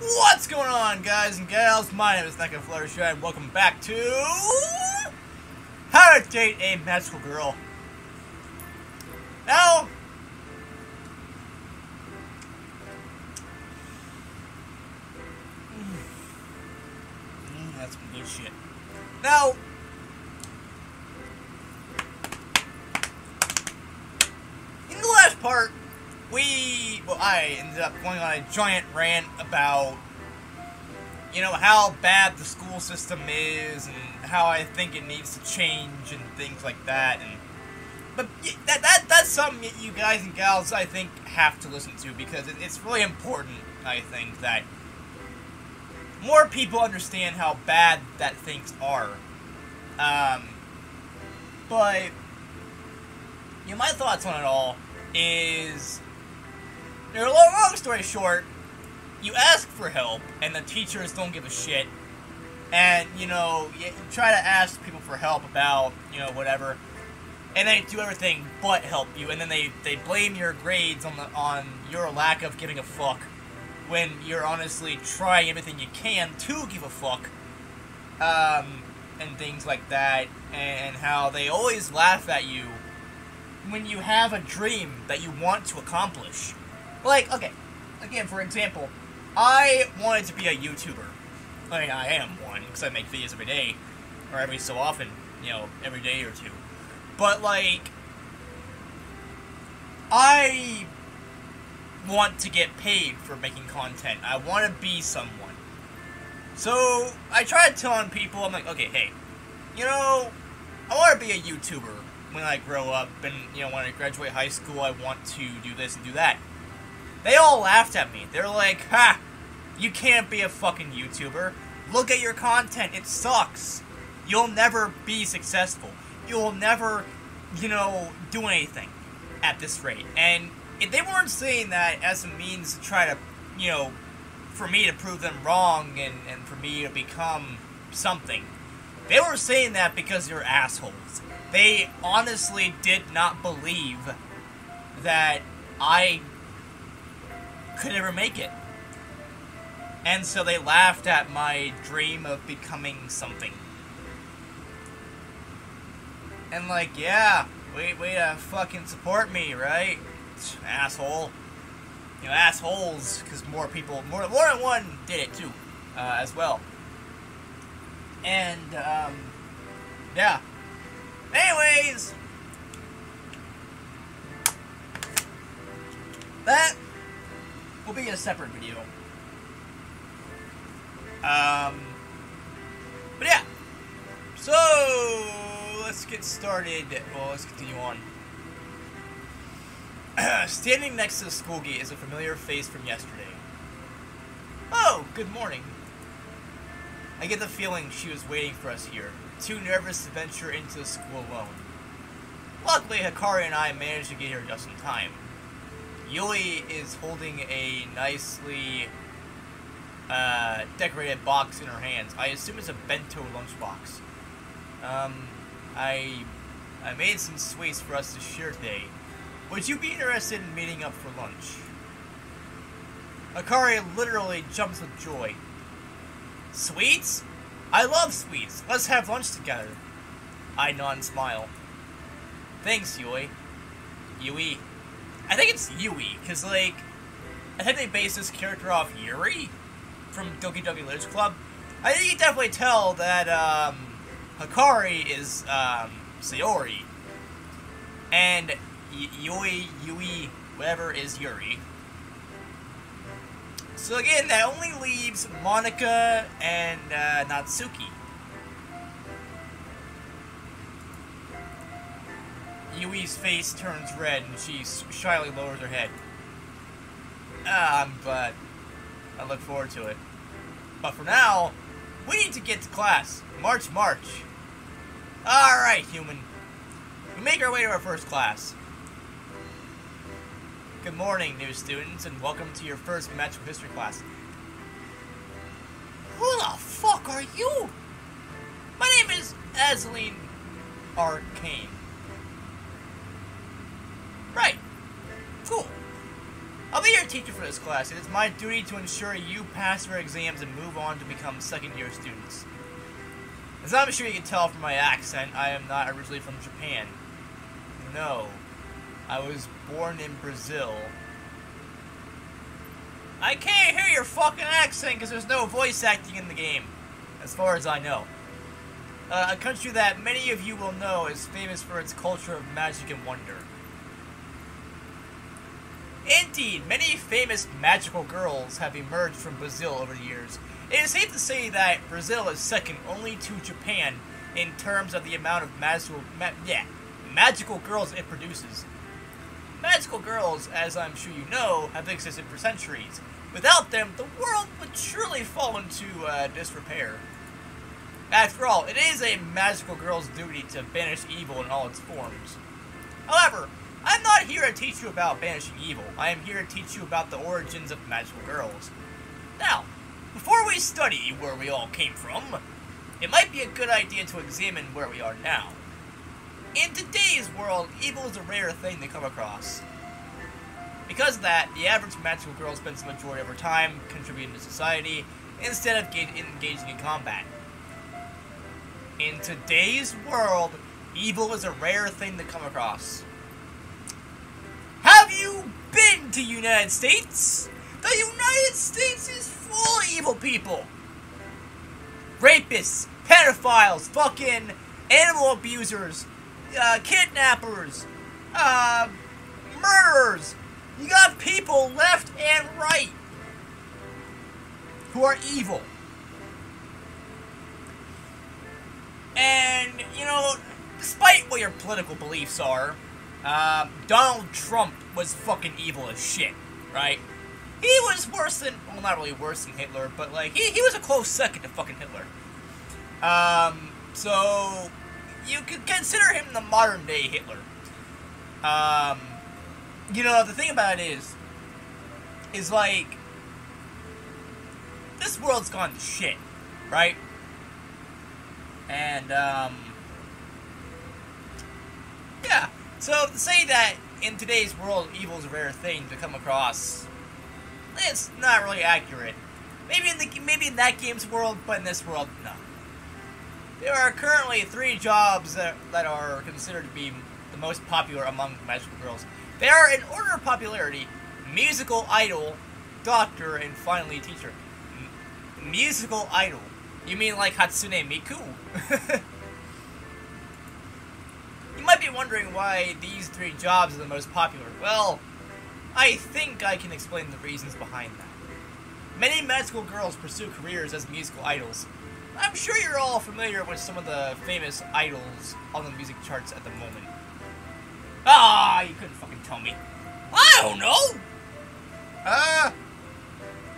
What's going on, guys and gals? My name is Fluttershy, and welcome back to How to Date a Magical Girl. Now, that's some good shit. Now, in the last part, I ended up going on a giant rant about, how bad the school system is and how I think it needs to change and things like that. But that's something you guys and gals, I think, have to listen to because it's really important, I think, that more people understand how bad that things are. But, my thoughts on it all is, long story short, you ask for help, and the teachers don't give a shit, and, you try to ask people for help about, whatever, and they do everything but help you, and then they blame your grades on your lack of giving a fuck, when you're honestly trying everything you can to give a fuck, and things like that, and how they always laugh at you when you have a dream that you want to accomplish. Like, okay, again, for example, I wanted to be a YouTuber. I mean, I am one, because I make videos every day, or every so often, every day or two. But, like, I want to get paid for making content. I want to be someone. So, I tried telling people, I'm like, okay, hey, I want to be a YouTuber when I grow up, and, when I graduate high school, I want to do this and do that. They all laughed at me. They're like, ha, you can't be a fucking YouTuber. Look at your content, it sucks. You'll never be successful. You'll never, do anything at this rate. And if they weren't saying that as a means to try to, for me to prove them wrong and for me to become something. They were saying that because they're assholes. They honestly did not believe that I could ever make it. And so they laughed at my dream of becoming something. And like, yeah, way to fucking support me, right? Asshole. Assholes, because more than one did it too, as well. And, yeah. Anyways, that will be a separate video. But yeah. So, let's get started. Well, let's continue on. Standing next to the school gate is a familiar face from yesterday. Oh, good morning. I get the feeling she was waiting for us here, too nervous to venture into the school alone. Luckily, Hikari and I managed to get here just in time. Yui is holding a nicely decorated box in her hands. I assume it's a bento lunchbox. I made some sweets for us to share today. Would you be interested in meeting up for lunch? Hikari literally jumps with joy. Sweets? I love sweets. Let's have lunch together. I nod and smile. Thanks, Yui. Yui. I think it's Yui, because, like, I think they based this character off Yuri from Doki Doki Literature Club. I think you can definitely tell that, Hikari is, Sayori. And Yui, whatever, is Yuri. So again, that only leaves Monika and, Natsuki. Yui's face turns red and she shyly lowers her head. I'm glad. I look forward to it. But for now, we need to get to class. March. Alright, human. We make our way to our first class. Good morning, new students, and welcome to your first magical history class. Who the fuck are you? My name is Azaleen Arcane. Right. Cool. I'll be your teacher for this class. It is my duty to ensure you pass your exams and move on to become second-year students. As I'm sure you can tell from my accent, I am not originally from Japan. No. I was born in Brazil. I can't hear your fucking accent because there's no voice acting in the game, as far as I know. A country that many of you will know is famous for its culture of magic and wonder. Indeed, many famous magical girls have emerged from Brazil over the years. It is safe to say that Brazil is second only to Japan in terms of the amount of magical girls it produces. Magical girls, as I'm sure you know, have existed for centuries. Without them, the world would surely fall into disrepair. After all, it is a magical girl's duty to banish evil in all its forms. However, I'm not here to teach you about banishing evil. I am here to teach you about the origins of magical girls. Now, before we study where we all came from, it might be a good idea to examine where we are now. In today's world, evil is a rare thing to come across. Because of that, the average magical girl spends the majority of her time contributing to society instead of engaging in combat. In today's world, evil is a rare thing to come across. Have you been to the United States? The United States is full of evil people. Rapists, pedophiles, fucking animal abusers, kidnappers, murderers. You got people left and right who are evil. And, you know, despite what your political beliefs are, Donald Trump was fucking evil as shit, right? He was worse than, well, not really worse than Hitler, but, like, he was a close second to fucking Hitler. So, you could consider him the modern-day Hitler. You know, the thing about it is, like, this world's gone to shit, right? And, yeah. So, to say that in today's world, evil is a rare thing to come across, it's not really accurate. Maybe in that game's world, but in this world, no. There are currently 3 jobs that are considered to be the most popular among magical girls. They are, in order of popularity, musical idol, doctor, and finally teacher. Musical idol. You mean like Hatsune Miku? You might be wondering why these 3 jobs are the most popular. Well, I think I can explain the reasons behind that. Many magical girls pursue careers as musical idols. I'm sure you're all familiar with some of the famous idols on the music charts at the moment. Ah, you couldn't fucking tell me. I don't know!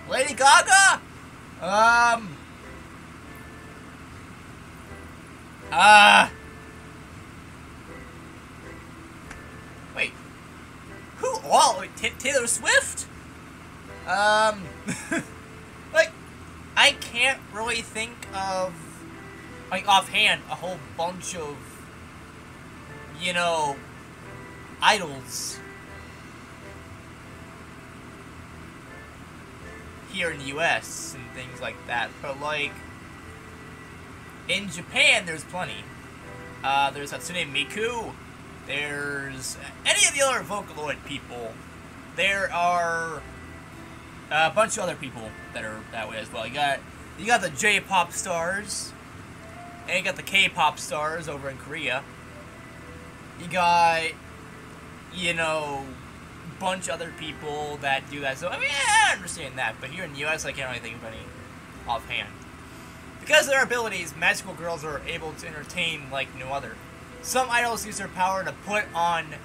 Lady Gaga? Wait. Who? Oh, Taylor Swift? Like, I can't really think of, like, offhand, a whole bunch of, you know, idols here in the US and things like that, but, like, in Japan, there's plenty. There's Hatsune Miku, there's any of the other Vocaloid people. There are a bunch of other people that are that way as well. You got the J-pop stars, and you got the K-pop stars over in Korea. You got, you know, a bunch of other people that do that. So, I mean, I understand that, but here in the US, I can't really think of any offhand. Because of their abilities, magical girls are able to entertain like no other. Some idols use their power to put on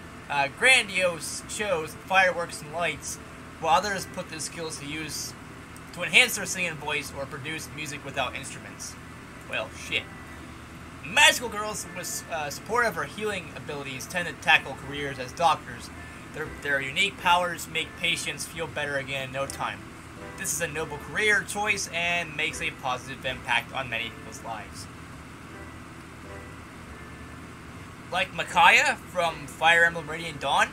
grandiose shows, fireworks, and lights, while others put their skills to use to enhance their singing voice or produce music without instruments. Well, shit. Magical girls with supportive or healing abilities tend to tackle careers as doctors. Their unique powers make patients feel better again in no time. This is a noble career choice and makes a positive impact on many people's lives. Like Micaiah from Fire Emblem Radiant Dawn,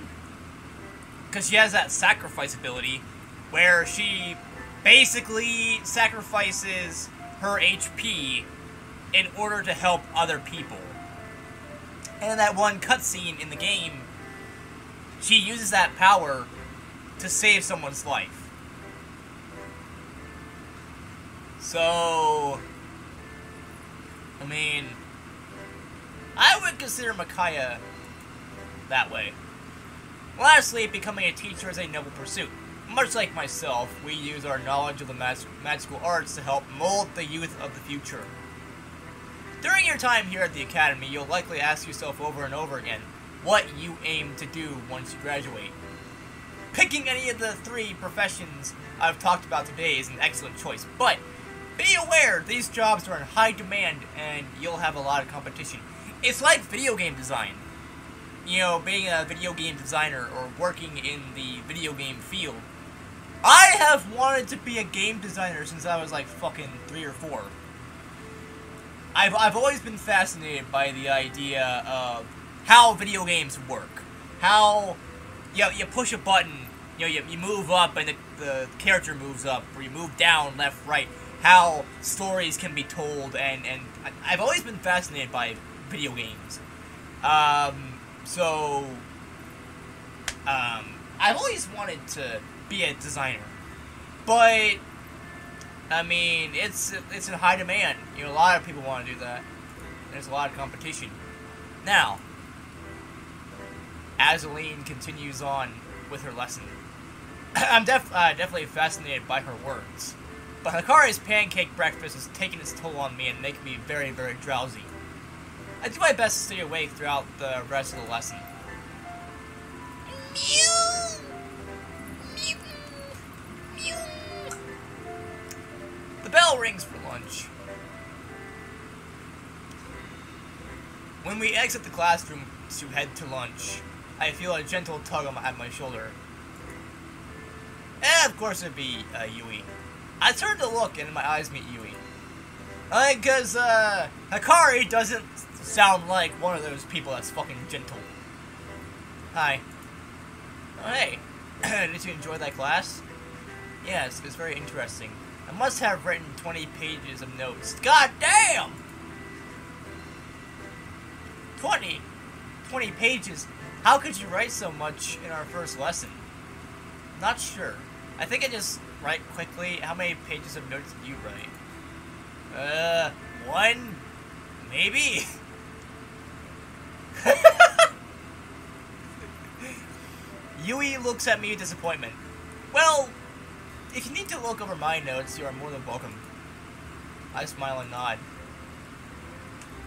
because she has that sacrifice ability where she basically sacrifices her HP in order to help other people. And in that one cutscene in the game, she uses that power to save someone's life. So, I mean, I would consider Micaiah that way. Lastly, becoming a teacher is a noble pursuit. Much like myself, we use our knowledge of the magical arts to help mold the youth of the future. During your time here at the Academy, you'll likely ask yourself over and over again what you aim to do once you graduate. Picking any of the 3 professions I've talked about today is an excellent choice, but be aware these jobs are in high demand and you'll have a lot of competition. It's like video game design. You know, being a video game designer or working in the video game field. I have wanted to be a game designer since I was like fucking 3 or 4. I've always been fascinated by the idea of how video games work. How you push a button, you move up and the character moves up, or you move down, left, right. How stories can be told, and I've always been fascinated by video games. So I've always wanted to be a designer, but I mean, it's in high demand. You know, a lot of people want to do that. There's a lot of competition. Now, Azaleen continues on with her lesson. I'm definitely fascinated by her words, but Hikari's pancake breakfast is taking its toll on me and making me very, very drowsy. I do my best to stay awake throughout the rest of the lesson. The bell rings for lunch. When we exit the classroom to head to lunch, I feel a gentle tug at my shoulder. And of course it'd be Yui. I turn to look and my eyes meet Yui. Because Hikari doesn't sound like one of those people that's fucking gentle. Hi. Oh, hey. Did you enjoy that class? Yes, it was very interesting. I must have written 20 pages of notes. God damn! 20 pages? How could you write so much in our first lesson? Not sure. I think I just write quickly. How many pages of notes did you write? 1? Maybe? Yui looks at me with disappointment. Well, if you need to look over my notes, you are more than welcome. I smile and nod.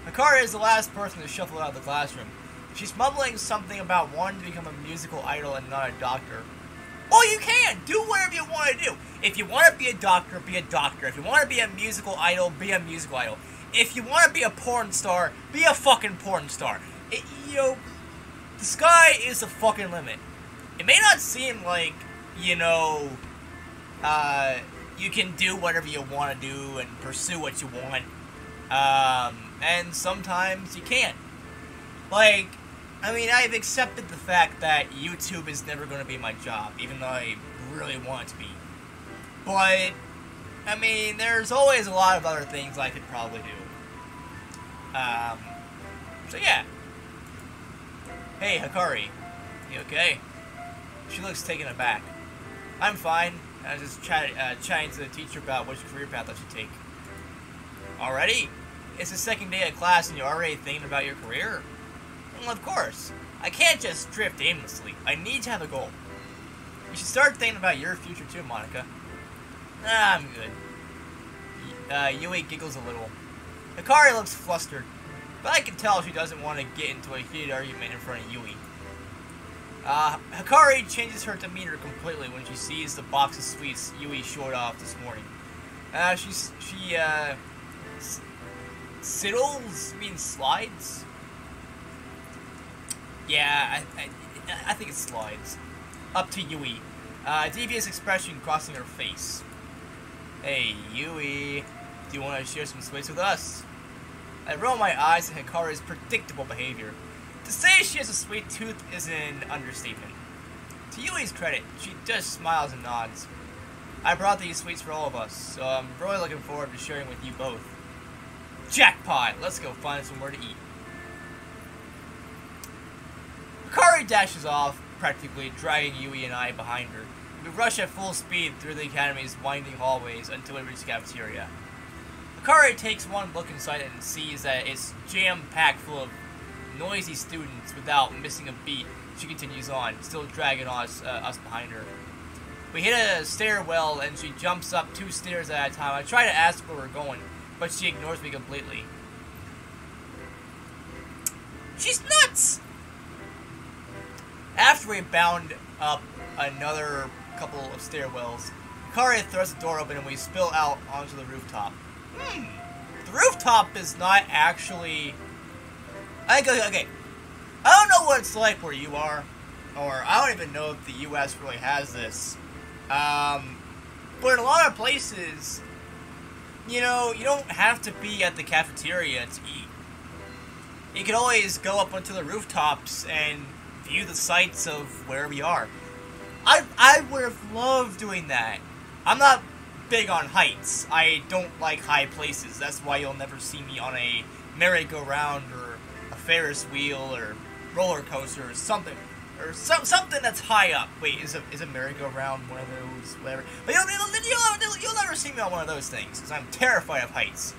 Hikari is the last person to shuffle out of the classroom. She's mumbling something about wanting to become a musical idol and not a doctor. Well, you can! Do whatever you want to do! If you want to be a doctor, be a doctor. If you want to be a musical idol, be a musical idol. If you want to be a porn star, be a fucking porn star. You know, the sky is the fucking limit. It may not seem like, you know, you can do whatever you want to do and pursue what you want. And sometimes you can't. Like, I mean, I've accepted the fact that YouTube is never going to be my job, even though I really want it to be. But, I mean, there's always a lot of other things I could probably do. So yeah. Hey, Hikari. You okay? She looks taken aback. I'm fine. I was just chatting to the teacher about which career path I should take. Already? It's the second day of class and you're already thinking about your career? Well, of course. I can't just drift aimlessly. I need to have a goal. You should start thinking about your future too, Monica. Nah, I'm good. Yui giggles a little. Hikari looks flustered, but I can tell she doesn't want to get into a heated argument in front of Yui. Hikari changes her demeanor completely when she sees the box of sweets Yui showed off this morning. Siddles means slides? Yeah, I think it's slides. Up to Yui. Devious expression crossing her face. Hey, Yui, do you want to share some sweets with us? I roll my eyes at Hikari's predictable behavior. To say she has a sweet tooth is an understatement. To Yui's credit, she just smiles and nods. I brought these sweets for all of us, so I'm really looking forward to sharing with you both. Jackpot! Let's go find somewhere to eat. Hikari dashes off, practically dragging Yui and I behind her. We rush at full speed through the academy's winding hallways until we reach the cafeteria. Hikari takes one look inside and sees that it's jam-packed full of noisy students without missing a beat. She continues on, still dragging us behind her. We hit a stairwell and she jumps up 2 stairs at a time. I try to ask where we're going, but she ignores me completely. She's nuts! After we bound up another couple of stairwells, Hikari throws the door open and we spill out onto the rooftop. The rooftop is not actually... Okay. I don't know what it's like where you are, or I don't even know if the U.S. really has this. But in a lot of places, you know, you don't have to be at the cafeteria to eat. You can always go up onto the rooftops and view the sights of where we are. I would have loved doing that. I'm not big on heights. I don't like high places. That's why you'll never see me on a merry-go-round or a Ferris wheel or roller coaster or something. Or something that's high up. Wait, is a merry-go-round one of those? Whatever. But you'll never see me on one of those things, because I'm terrified of heights.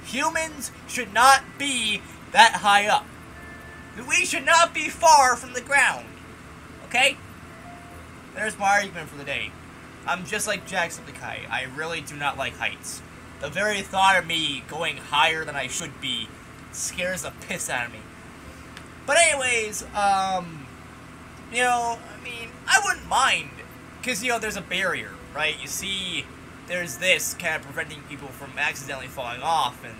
Humans should not be that high up. We should not be far from the ground. Okay? There's my argument for the day. I'm just like Jacksepticeye. I really do not like heights. The very thought of me going higher than I should be scares the piss out of me. But anyways, you know, I mean, I wouldn't mind, because, you know, there's a barrier, right? You see, there's this kind of preventing people from accidentally falling off, and,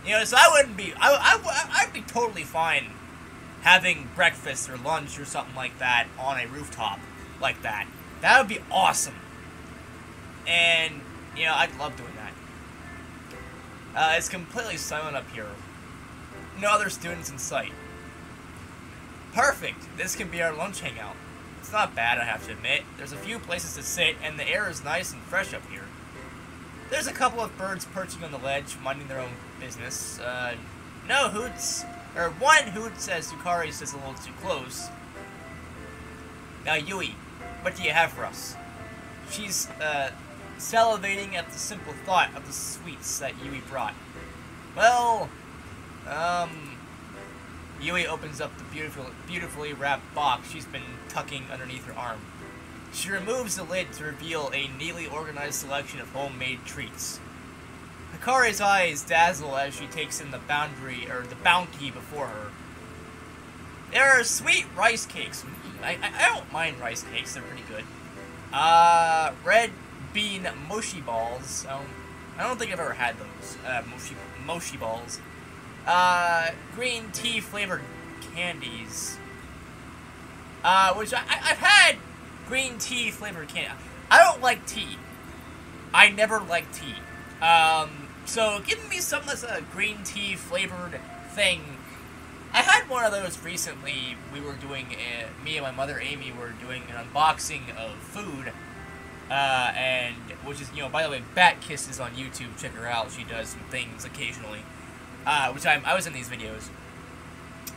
you know, so I wouldn't be, I'd be totally fine having breakfast or lunch or something like that on a rooftop like that. That would be awesome. And, you know, I'd love doing that. It's completely silent up here. No other students in sight. Perfect! This can be our lunch hangout. It's not bad, I have to admit. There's a few places to sit, and the air is nice and fresh up here. There's a couple of birds perching on the ledge, minding their own business. No hoots. Or one hoots, as Hikari says a little too close. Now, Yui, what do you have for us? She's, salivating at the simple thought of the sweets that Yui brought. Well, Yui opens up the beautifully wrapped box she's been tucking underneath her arm. She removes the lid to reveal a neatly organized selection of homemade treats. Hikari's eyes dazzle as she takes in the bounty before her. There are sweet rice cakes. I don't mind rice cakes, they're pretty good. Red bean mochi balls. I don't think I've ever had those. Mochi balls. Green tea flavored candies. Which I've had green tea flavored candy. I don't like tea. I never liked tea. So giving me something that's a green tea flavored thing. I had one of those recently. We were doing, me and my mother Amy were doing an unboxing of food. And, which is, you know, by the way, Bat Kisses on YouTube, check her out, she does some things occasionally, which I was in these videos,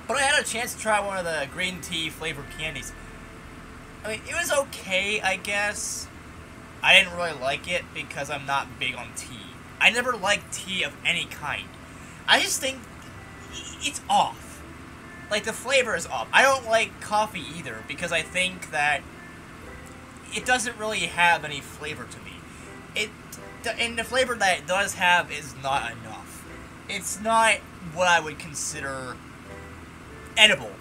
but I had a chance to try one of the green tea flavored candies. I mean, it was okay, I guess. I didn't really like it, because I'm not big on tea. I never liked tea of any kind. I just think it's off. Like, the flavor is off. I don't like coffee either, because I think that it doesn't really have any flavor to me. And the flavor that it does have is not enough. It's not what I would consider edible,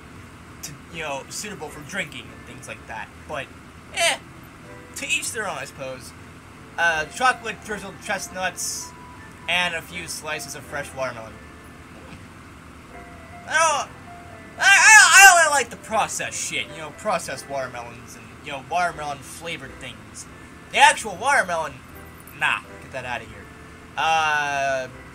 to, you know, suitable for drinking and things like that. But, to each their own, I suppose. Chocolate drizzled chestnuts, and a few slices of fresh watermelon. I don't really like the processed shit, you know, processed watermelons and, you know, watermelon flavored things. The actual watermelon, nah, get that out of here.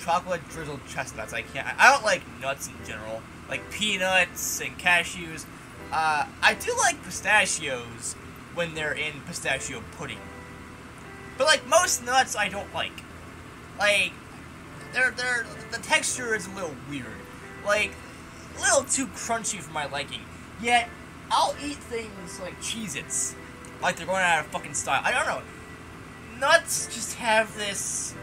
Chocolate drizzled chestnuts, I don't like nuts in general, like peanuts and cashews. I do like pistachios, when they're in pistachio pudding. But like most nuts, I don't like. Like, the texture is a little weird. Like, a little too crunchy for my liking. Yet, I'll eat things like Cheez-Its. Like they're going out of fucking style. I don't know. Nuts just have this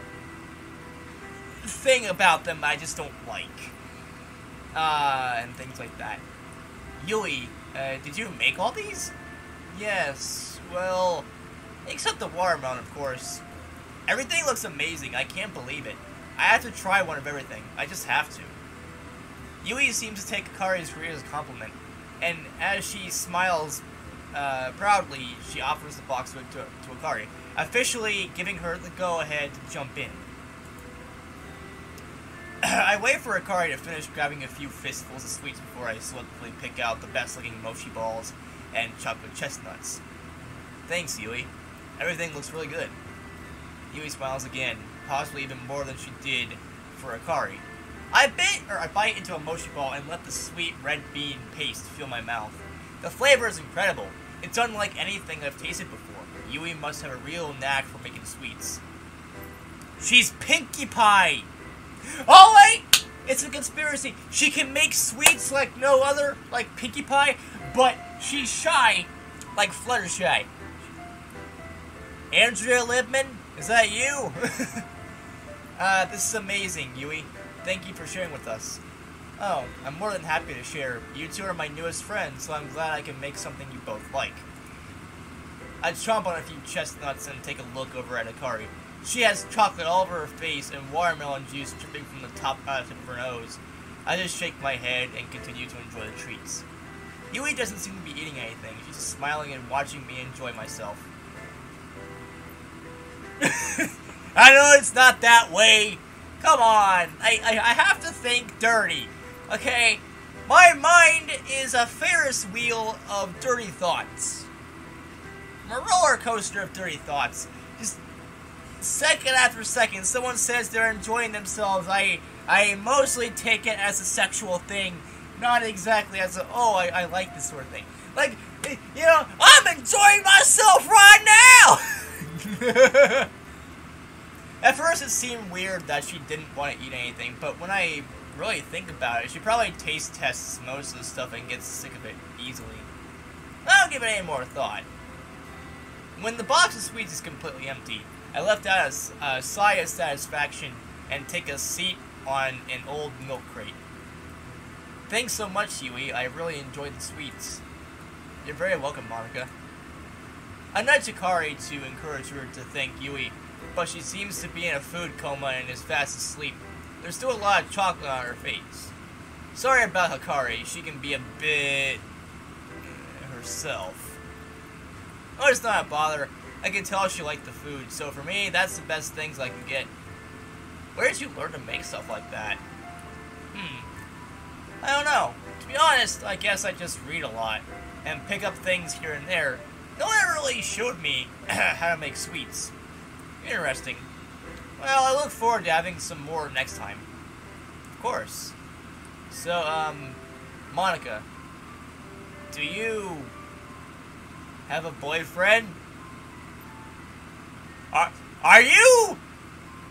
thing about them I just don't like. And things like that. Yui, did you make all these? Yes, well, except the watermelon, of course. Everything looks amazing. I can't believe it. I have to try one of everything. I just have to. Yui seems to take Akari's career as a compliment, and as she smiles proudly, she offers the box to Akari, officially giving her the go-ahead to jump in. I wait for Akari to finish grabbing a few fistfuls of sweets before I selectively pick out the best-looking mochi balls and chocolate chestnuts. Thanks, Yui. Everything looks really good. Yui smiles again, possibly even more than she did for Akari. I bite into a mochi ball and let the sweet red bean paste fill my mouth. The flavor is incredible. It's unlike anything I've tasted before. Yui must have a real knack for making sweets. She's Pinkie Pie! Oh wait! It's a conspiracy. She can make sweets like no other, like Pinkie Pie, but she's shy, like Fluttershy. Andrea Libman? Is that you? This is amazing, Yui. Thank you for sharing with us. Oh, I'm more than happy to share. You two are my newest friends, so I'm glad I can make something you both like. I chomp on a few chestnuts and take a look over at Akari. She has chocolate all over her face and watermelon juice dripping from the tip of her nose. I just shake my head and continue to enjoy the treats. Yui doesn't seem to be eating anything. She's smiling and watching me enjoy myself. I know it's not that way. Come on. I have to think dirty. Okay? My mind is a Ferris wheel of dirty thoughts. I'm a roller coaster of dirty thoughts. Just second after second, someone says they're enjoying themselves. I mostly take it as a sexual thing, not exactly as a, oh, I like this sort of thing. Like, you know, I'm enjoying myself right now! At first it seemed weird that she didn't want to eat anything, but when I really think about it, she probably taste tests most of the stuff and gets sick of it easily. I don't give it any more thought. When the box of sweets is completely empty, I left out a sigh of satisfaction and take a seat on an old milk crate. Thanks so much, Yui. I really enjoyed the sweets. You're very welcome, Monica. I nudged Akari to encourage her to thank Yui, but she seems to be in a food coma and is fast asleep. There's still a lot of chocolate on her face. Sorry about Akari. She can be a bit herself. Oh, it's not a bother. I can tell she liked the food, so for me, that's the best things I can get. Where did you learn to make stuff like that? I don't know. To be honest, I guess I just read a lot, and pick up things here and there. No one ever really showed me how to make sweets. Interesting. Well, I look forward to having some more next time. Of course. So, Monica, do you have a boyfriend? Are you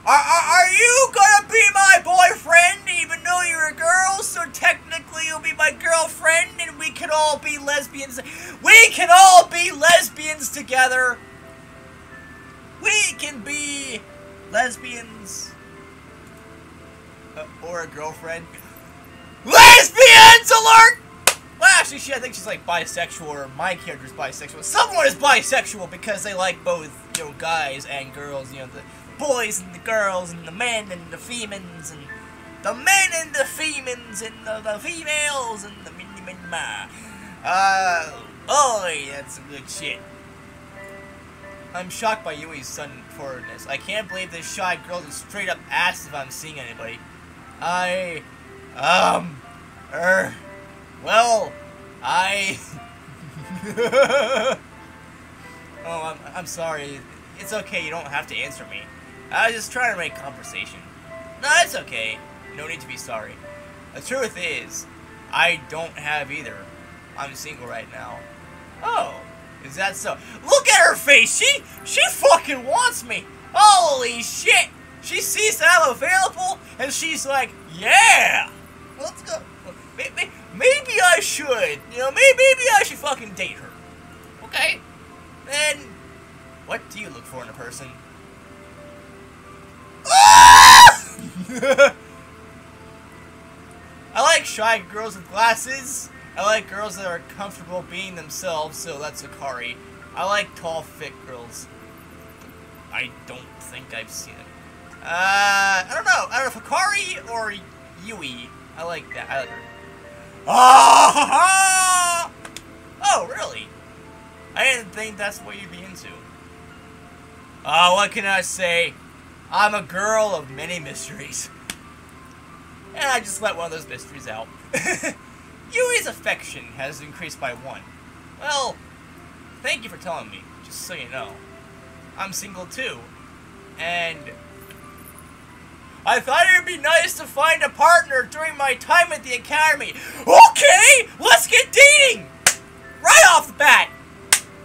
gonna be my boyfriend even though you're a girl? So technically you'll be my girlfriend and we can all be lesbians. We can all be lesbians together. We can be lesbians. Or a girlfriend. Lesbians alert! Well, actually, I think she's like bisexual, or my character's bisexual. Someone is bisexual because they like both, you know, guys and girls. You know, the boys and the girls, and the men and the females, and the men and the females, and the females, and the min-ma. Oh, that's some good shit. I'm shocked by Yui's sudden forwardness. I can't believe this shy girl just straight up asked if I'm seeing anybody. Well, Oh, I'm sorry. It's okay, you don't have to answer me. I was just trying to make conversation. No, it's okay. No need to be sorry. The truth is, I don't have either. I'm single right now. Oh, Is that so? Look at her face! She fucking wants me! Holy shit! She sees that I'm available, and she's like, yeah! Let's go. Maybe I should. You know, maybe I should fucking date her. Okay? Then, what do you look for in a person? I like shy girls with glasses. I like girls that are comfortable being themselves, so that's Akari. I like tall, fit girls. I don't think I've seen it. I don't know. I don't know if Akari or Yui. I like that. I like her. Ah! Oh, really? I didn't think that's what you'd be into. What can I say? I'm a girl of many mysteries. And I just let one of those mysteries out. Yui's affection has increased by 1. Well, thank you for telling me, just so you know. I'm single too. And I thought it would be nice to find a partner during my time at the academy. Okay, let's get dating! Right off the bat.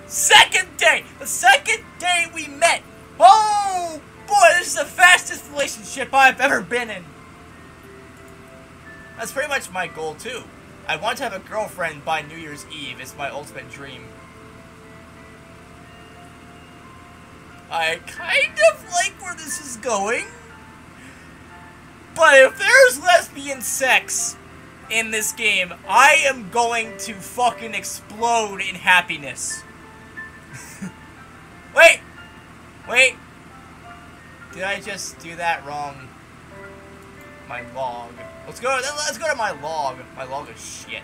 Second date. The second day we met. Oh, boy, this is the fastest relationship I've ever been in. That's pretty much my goal, too. I want to have a girlfriend by New Year's Eve. It's my ultimate dream. I kind of like where this is going. But if there's lesbian sex in this game, I am going to fucking explode in happiness. Wait! Wait! Did I just do that wrong? My log. Let's go to my log. My log is shit.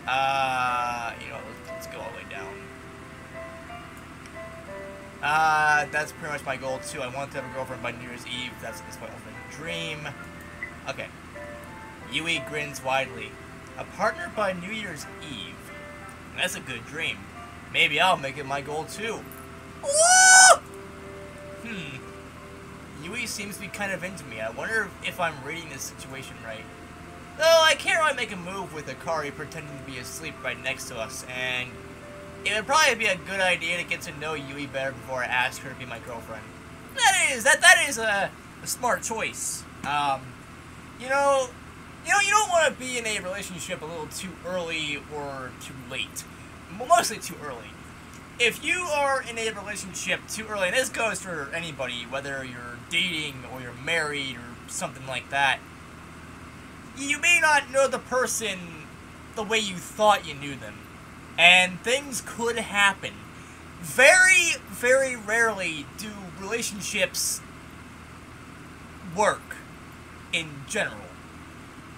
You know, let's go all the way down. That's pretty much my goal too. I want to have a girlfriend by New Year's Eve. That's my ultimate dream. Okay. Yui grins widely. A partner by New Year's Eve. That's a good dream. Maybe I'll make it my goal too. Woo! Yui seems to be kind of into me. I wonder if I'm reading this situation right. Though I can't really make a move with Akari pretending to be asleep right next to us, and it would probably be a good idea to get to know Yui better before I ask her to be my girlfriend. That is a smart choice. You don't want to be in a relationship a little too early or too late. Mostly too early. If you are in a relationship too early, and this goes for anybody, whether you're dating or you're married or something like that, you may not know the person the way you thought you knew them. And things could happen. Very, very rarely do relationships work in general.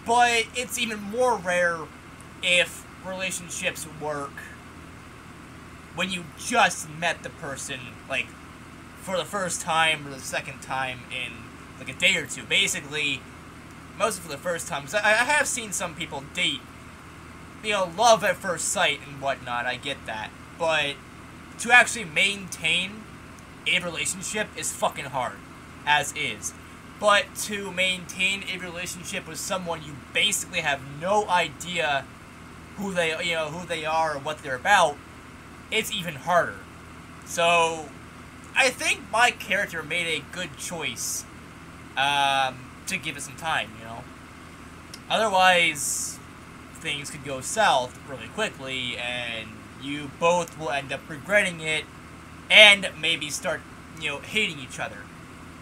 But it's even more rare if relationships work when you just met the person, like, for the first time or the second time in, like, a day or two. Basically, mostly for the first time. Because I have seen some people date, you know, love at first sight and whatnot, I get that. But to actually maintain a relationship is fucking hard, as is. But to maintain a relationship with someone you basically have no idea who they are or what they're about, it's even harder. So, I think my character made a good choice to give it some time, you know. Otherwise, things could go south really quickly, and you both will end up regretting it, and maybe start, you know, hating each other,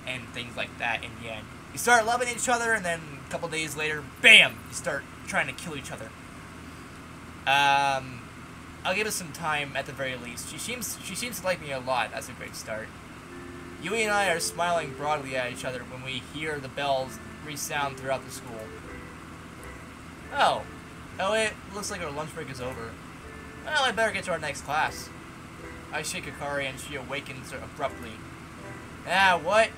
and things like that in the end. You start loving each other, and then a couple days later, bam, you start trying to kill each other. I'll give it some time at the very least. She seems to like me a lot. That's a great start. Yui and I are smiling broadly at each other when we hear the bells resound throughout the school. Oh, it looks like our lunch break is over. Well, I better get to our next class. I shake Akari and she awakens abruptly. Ah, what?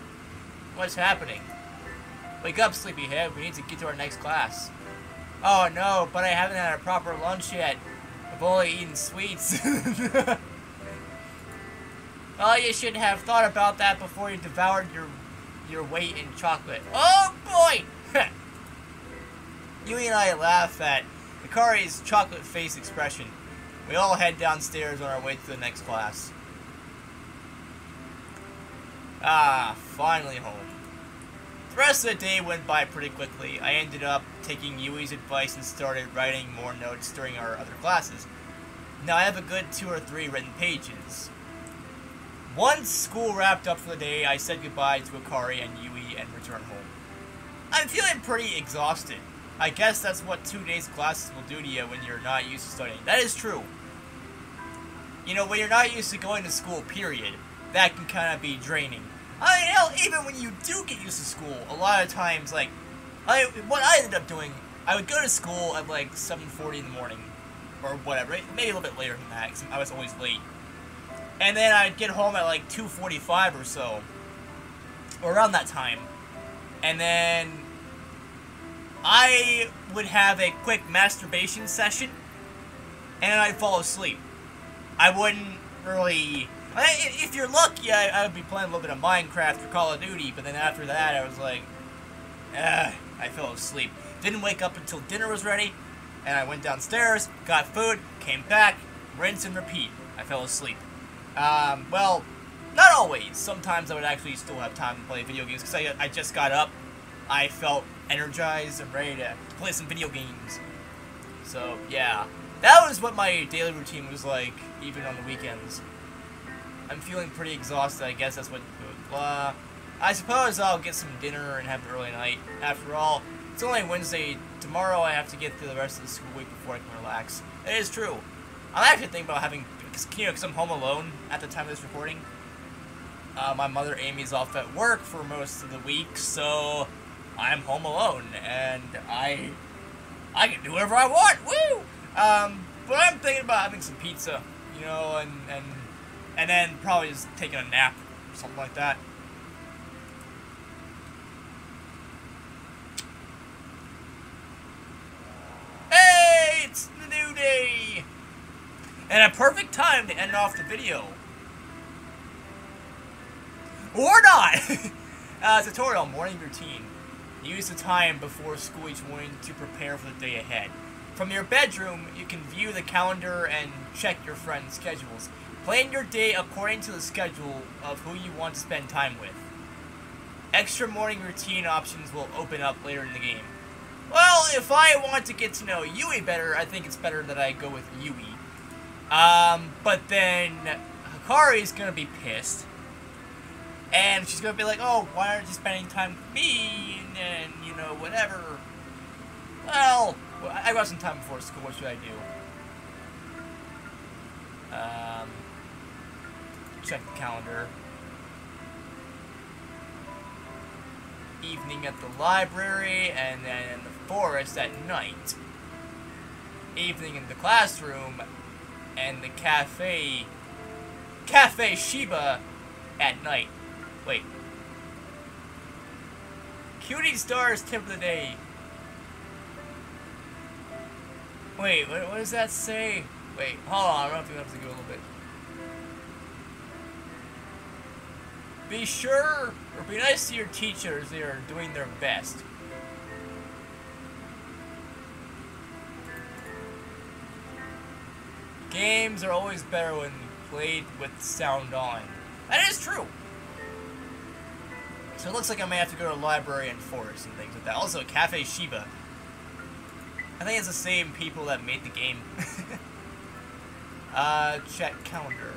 What's happening? Wake up, sleepyhead. We need to get to our next class. Oh no, but I haven't had a proper lunch yet. I've only eaten sweets. Well, you should have thought about that before you devoured your weight in chocolate. Oh boy! Yui and I laugh at Akari's chocolate face expression. We all head downstairs on our way to the next class. Ah, finally home. The rest of the day went by pretty quickly. I ended up taking Yui's advice and started writing more notes during our other classes. Now I have a good 2 or 3 written pages. Once school wrapped up for the day, I said goodbye to Akari and Yui and returned home. I'm feeling pretty exhausted. I guess that's what 2 days of classes will do to you when you're not used to studying. That is true. You know, when you're not used to going to school, period, that can kind of be draining. I mean, hell, even when you do get used to school, a lot of times, like, what I ended up doing, I would go to school at, like, 7:40 in the morning, or whatever, maybe a little bit later than that, because I was always late. And then I'd get home at, like, 2:45 or so, or around that time, and then I would have a quick masturbation session, and then I'd fall asleep. I wouldn't really... If you're lucky, I would be playing a little bit of Minecraft or Call of Duty, but then after that, I was like, I fell asleep. Didn't wake up until dinner was ready, and I went downstairs, got food, came back, rinse and repeat. I fell asleep. Well, not always. Sometimes I would actually still have time to play video games, because I just got up, I felt energized and ready to play some video games. So, yeah. That was what my daily routine was like, even on the weekends. I'm feeling pretty exhausted, I guess that's what... I suppose I'll get some dinner and have an early night. After all, it's only Wednesday. Tomorrow I have to get through the rest of the school week before I can relax. It is true. I'm actually thinking about having... because I'm home alone at the time of this recording. My mother, Amy's off at work for most of the week, so... I'm home alone, and I can do whatever I want, woo! But I'm thinking about having some pizza, you know, and then probably just taking a nap, or something like that. Hey, it's the new day! And a perfect time to end off the video. Or not! Tutorial, morning routine. Use the time before school each morning to prepare for the day ahead. From your bedroom, you can view the calendar and check your friends' schedules. Plan your day according to the schedule of who you want to spend time with. Extra morning routine options will open up later in the game. Well, if I want to get to know Yui better, I think it's better that I go with Yui. But then Hikari's gonna be pissed. And she's gonna be like, oh, why aren't you spending time with me? And you know, whatever. Well, I got some time before school, what should I do? Check the calendar. Evening at the library, and then in the forest at night. Evening in the classroom, and the Cafe Shiba at night. Wait. Cutie Stars tip of the day. Wait, what does that say? Wait, hold on, I'm gonna have to go a little bit. Be sure, or be nice to your teachers, they are doing their best. Games are always better when played with sound on. That is true. So it looks like I may have to go to a library and forest and things like that. Also, Cafe Shiba. I think it's the same people that made the game. Check calendar.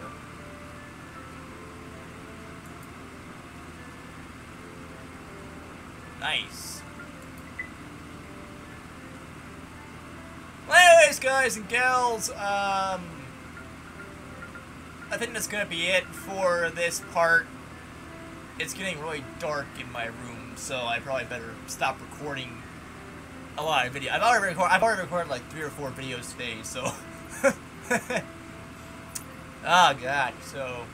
Nice. Well, anyways, guys and gals, I think that's gonna be it for this part. It's getting really dark in my room, so I probably better stop recording a lot of video. I've already recorded like 3 or 4 videos today, so oh god, so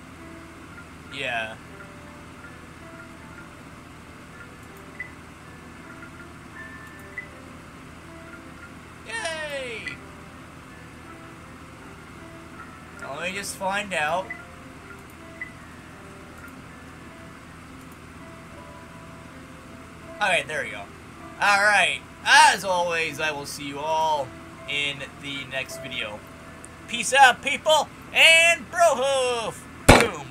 yeah. Yay! Now, let me just find out. Alright, there we go. Alright, as always, I will see you all in the next video. Peace out, people, and Brohoof! Boom!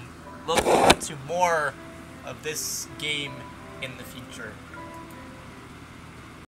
Look forward to more of this game in the future.